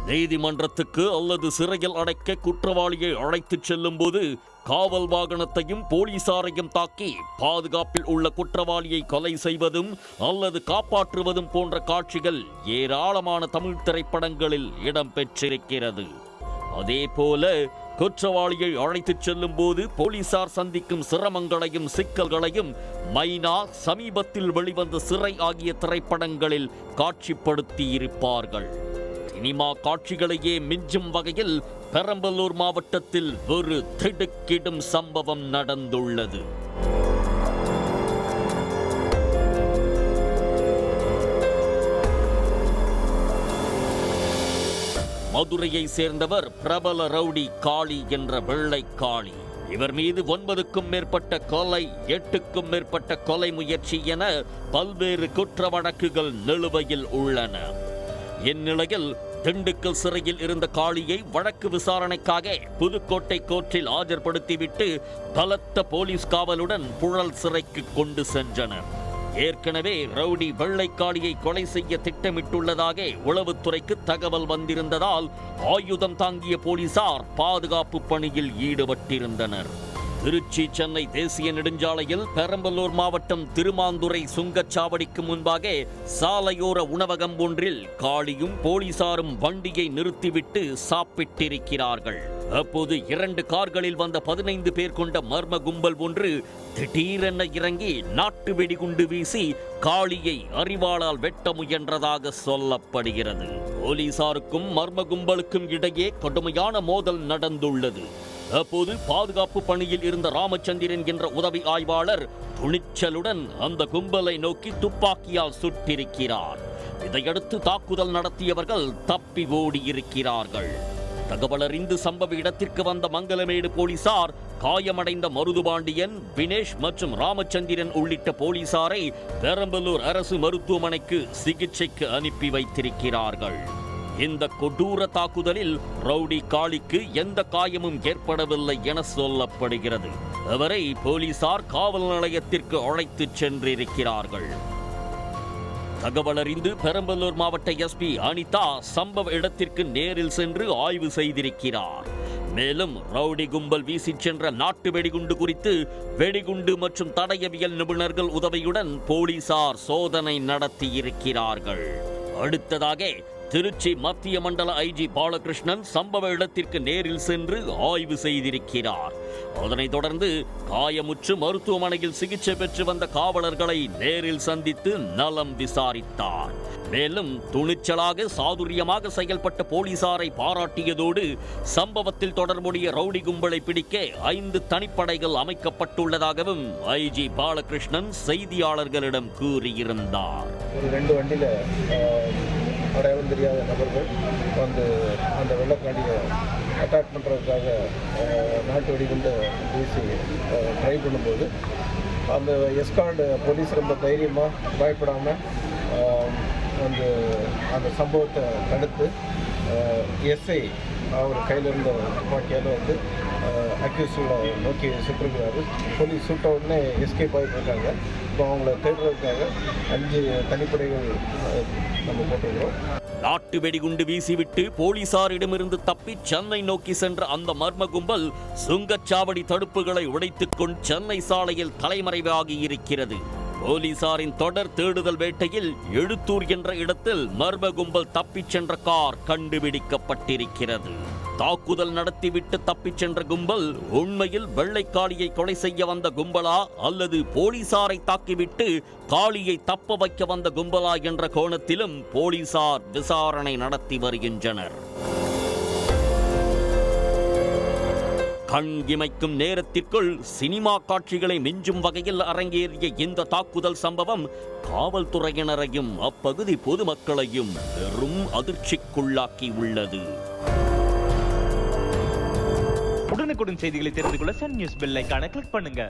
நீதிமன்றத்துக்கு அல்லது சிறையில் அடைக்க குற்றவாளியை அழைத்துச் செல்லும் போது காவல் வாகனத்தையும் போலீசாரையும் தாக்கி பாதுகாப்பில் உள்ள குற்றவாளியை கொலை செய்வதும் அல்லது காப்பாற்றுவதும் போன்ற காட்சிகள் ஏராளமான தமிழ் திரைப்படங்களில் இடம்பெற்றிருக்கிறது. அதேபோல குற்றவாளியை அழைத்துச் செல்லும் போது போலீசார் சந்திக்கும் சிரமங்களையும் சிக்கல்களையும் மைனா, சமீபத்தில் வெளிவந்த சிறை ஆகிய திரைப்படங்களில் காட்சிப்படுத்தியிருப்பார்கள். சினிமா காட்சிகளையே மிஞ்சும் வகையில் பெரம்பலூர் மாவட்டத்தில் ஒரு திடுக்கிடும் சம்பவம் நடந்துள்ளது. மதுரையை சேர்ந்தவர் பிரபல ரவுடி காளி என்ற வெள்ளை காளி. இவர் மீது 9க்கும் மேற்பட்ட கொலை, 8க்கும் மேற்பட்ட கொலை முயற்சி என பல்வேறு குற்ற வழக்குகள் நிலுவையில் உள்ளன. இந்நிலையில் திண்டுக்கல் சிறையில் இருந்த காளியை வழக்கு விசாரணைக்காக புதுக்கோட்டை கோர்ட்டில் ஆஜர்படுத்திவிட்டு பலத்த போலீஸ் காவலுடன் புழல் சிறைக்கு கொண்டு சென்றனர். ஏற்கனவே ரவுடி வெள்ளைக்காளியை கொலை செய்ய திட்டமிட்டுள்ளதாக உளவுத்துறைக்கு தகவல் வந்திருந்ததால் ஆயுதம் தாங்கிய போலீசார் பாதுகாப்பு பணியில் ஈடுபட்டிருந்தனர். திருச்சி சென்னை தேசிய நெடுஞ்சாலையில் பெரம்பலூர் மாவட்டம் திருமாந்துறை சுங்கச்சாவடிக்கு முன்பாக சாலையோர உணவகம் ஒன்றில் காளியும் போலீசாரும் வண்டியை நிறுத்திவிட்டு சாப்பிட்டிருக்கிறார்கள். அப்போது 2 கார்களில் வந்த 15 பேர் கொண்ட மர்ம கும்பல் ஒன்று திடீரென இறங்கி நாட்டு வெடிகுண்டு வீசி காளியை அரிவாளால் வெட்ட முயன்றதாக சொல்லப்படுகிறது. போலீசாருக்கும் மர்ம கும்பலுக்கும் இடையே கடுமையான மோதல் நடந்துள்ளது. அப்போது பாதுகாப்பு பணியில் இருந்த ராமச்சந்திரன் என்ற உதவி ஆய்வாளர் துணிச்சலுடன் அந்த கும்பலை நோக்கி துப்பாக்கியால் சுட்டிருக்கிறார். இதையடுத்து தாக்குதல் நடத்தியவர்கள் தப்பி ஓடியிருக்கிறார்கள். தகவல் அறிந்து சம்பவ இடத்திற்கு வந்த மங்கலமேடு போலீசார் காயமடைந்த மருதுபாண்டியன், வினேஷ் மற்றும் ராமச்சந்திரன் உள்ளிட்ட போலீசாரை பெரம்பலூர் அரசு மருத்துவமனைக்கு சிகிச்சைக்கு அனுப்பி வைத்திருக்கிறார்கள். இந்த கொடூர தாக்குதலில் ரவுடி காளிக்கு எந்த காயமும் ஏற்படவில்லை என சொல்லப்படுகிறது. அவரை போலீசார் காவல் நிலையத்திற்கு அழைத்துச் சென்றிருக்கிறார்கள். தகவல் அறிந்து பெரம்பலூர் மாவட்ட எஸ்பி அனிதா சம்பவ இடத்திற்கு நேரில் சென்று ஆய்வு செய்திருக்கிறார். மேலும் ரவுடி கும்பல் வீசிச் சென்ற நாட்டு வெடிகுண்டு குறித்து வெடிகுண்டு மற்றும் தடயவியல் நிபுணர்கள் உதவியுடன் போலீசார் சோதனை நடத்தியிருக்கிறார்கள். அடுத்ததாக திருச்சி மத்திய மண்டல ஐஜி பாலகிருஷ்ணன் சம்பவ இடத்திற்கு நேரில் சென்று ஆய்வு செய்திருக்கிறார். அதனைத் தொடர்ந்து காயமுற்று மருத்துவமனையில் சிகிச்சை பெற்று வந்த காவலர்களை நேரில் சந்தித்து நலம் விசாரித்தார். மேலும் துணிச்சலாக சாதுரியமாக செயல்பட்ட போலீசாரை பாராட்டியதோடு சம்பவத்தில் தொடர்புடைய ரவுடி கும்பலை பிடிக்க 5 தனிப்படைகள் அமைக்கப்பட்டுள்ளதாகவும் ஐஜி பாலகிருஷ்ணன் செய்தியாளர்களிடம் கூறியிருந்தார். 2 வண்டியில அடையாளம் தெரியாத நபர்கள் வந்து அந்த வெள்ளக்காடியை அட்டாக் பண்ணுறதுக்காக நாட்டு வெடிகுண்டு வீசி ட்ரை பண்ணும்போது அந்த எஸ்கார்டு போலீஸ் ரொம்ப தைரியமாக பயப்படாமல் வந்து அந்த சம்பவத்தை தடுத்து எஸ்ஐ அவர் கையில் இருந்த துப்பாக்கியால் வந்து அக்யூஸ்டை நோக்கி சுட்டிருக்கிறாரு. போலீஸ் சுட்ட உடனே எஸ்கேப் ஆகிட்டு இப்போ அவங்கள தேடுறதுக்காக 5 தனிப்படைகள் நம்ம போட்டிருக்கிறோம். நாட்டு வெடிகுண்டு வீசிவிட்டு போலீசாரிடமிருந்து தப்பி சென்னை நோக்கி சென்ற அந்த மர்ம கும்பல் சுங்கச்சாவடி தடுப்புகளை உடைத்துக்கொண்டு சென்னை சாலையில் தலைமறைவாகி இருக்கிறது. போலீசாரின் தொடர் தேடுதல் வேட்டையில் எழுத்தூர் என்ற இடத்தில் மர்ம கும்பல் தப்பிச் சென்ற கார் கண்டுபிடிக்கப்பட்டிருக்கிறது. தாக்குதல் நடத்திவிட்டு தப்பிச் சென்ற கும்பல் உண்மையில் வெள்ளைக்காளியை கொலை செய்ய வந்த கும்பலா அல்லது போலீசாரை தாக்கிவிட்டு காளியை தப்ப வைக்க வந்த கும்பலா என்ற கோணத்திலும் போலீசார் விசாரணை நடத்தி வருகின்றனர். கண் இமைக்கும் நேரத்திற்குள் சினிமா காட்சிகளை மிஞ்சும் வகையில் அரங்கேறிய இந்த தாக்குதல் சம்பவம் காவல்துறையினரையும் அப்பகுதி பொதுமக்களையும் பெரும் அதிர்ச்சிக்குள்ளாக்கி உள்ளது. உடனுக்குடன் செய்திகளை தெரிந்து கொள்ள சன் நியூஸ் பெல் ஐகானை கிளிக் பண்ணுங்க.